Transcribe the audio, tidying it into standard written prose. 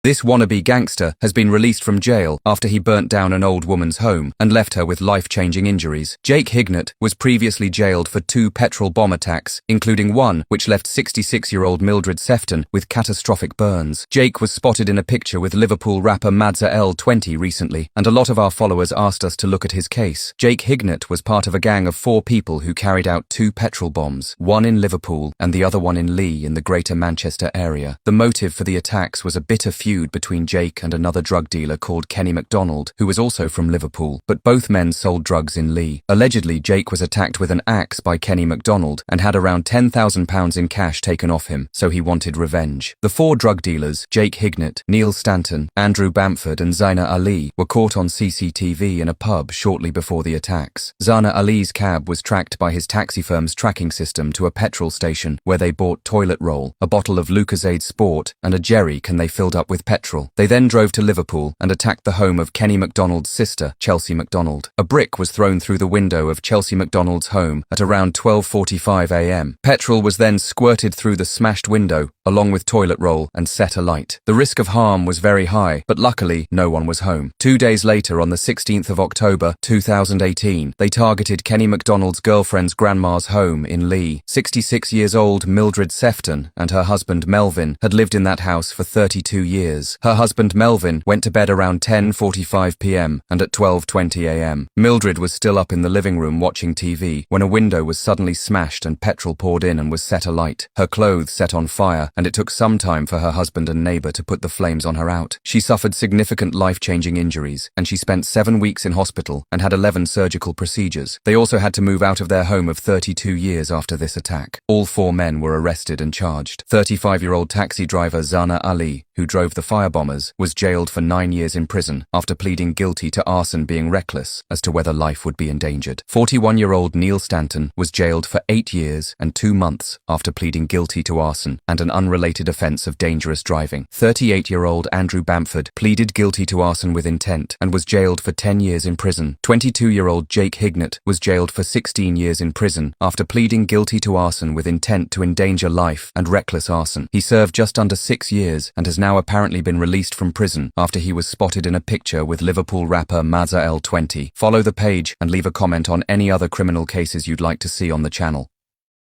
This wannabe gangster has been released from jail after he burnt down an old woman's home and left her with life-changing injuries. Jake Hignett was previously jailed for 2 petrol bomb attacks, including one which left 66-year-old Mildred Sefton with catastrophic burns. Jake was spotted in a picture with Liverpool rapper Madza L20 recently, and a lot of our followers asked us to look at his case. Jake Hignett was part of a gang of 4 people who carried out 2 petrol bombs, one in Liverpool and the other one in Leigh in the Greater Manchester area. The motive for the attacks was a bitter feud between Jake and another drug dealer called Kenny MacDonald, who was also from Liverpool, but both men sold drugs in Leigh. Allegedly, Jake was attacked with an axe by Kenny MacDonald and had around £10,000 in cash taken off him, so he wanted revenge. The 4 drug dealers, Jake Hignett, Neil Stanton, Andrew Bamford and Zaina Ali, were caught on CCTV in a pub shortly before the attacks. Zaina Ali's cab was tracked by his taxi firm's tracking system to a petrol station where they bought toilet roll, a bottle of Lucozade Sport and a jerry can they filled up with petrol. They then drove to Liverpool and attacked the home of Kenny MacDonald's sister, Chelsea MacDonald. A brick was thrown through the window of Chelsea MacDonald's home at around 12:45 a.m. Petrol was then squirted through the smashed window, along with toilet roll, and set alight. The risk of harm was very high, but luckily no one was home. 2 days later, on the 16th of October 2018, they targeted Kenny MacDonald's girlfriend's grandma's home in Leigh. 66 years old Mildred Sefton and her husband Melvin had lived in that house for 32 years. Her husband Melvin went to bed around 10:45 p.m. and at 12:20 a.m. Mildred was still up in the living room watching TV when a window was suddenly smashed and petrol poured in and was set alight. Her clothes set on fire, and it took some time for her husband and neighbor to put the flames on her out. She suffered significant life-changing injuries, and she spent 7 weeks in hospital and had 11 surgical procedures. They also had to move out of their home of 32 years after this attack. All 4 men were arrested and charged. 35-year-old taxi driver Zaina Ali, who drove the firebombers, was jailed for 9 years in prison after pleading guilty to arson being reckless as to whether life would be endangered. 41-year-old Neil Stanton was jailed for 8 years and 2 months after pleading guilty to arson and an unrelated offence of dangerous driving. 38-year-old Andrew Bamford pleaded guilty to arson with intent and was jailed for 10 years in prison. 22-year-old Jake Hignett was jailed for 16 years in prison after pleading guilty to arson with intent to endanger life and reckless arson. He served just under 6 years and has now apparently been released from prison after he was spotted in a picture with Liverpool rapper Madza L20. Follow the page and leave a comment on any other criminal cases you'd like to see on the channel.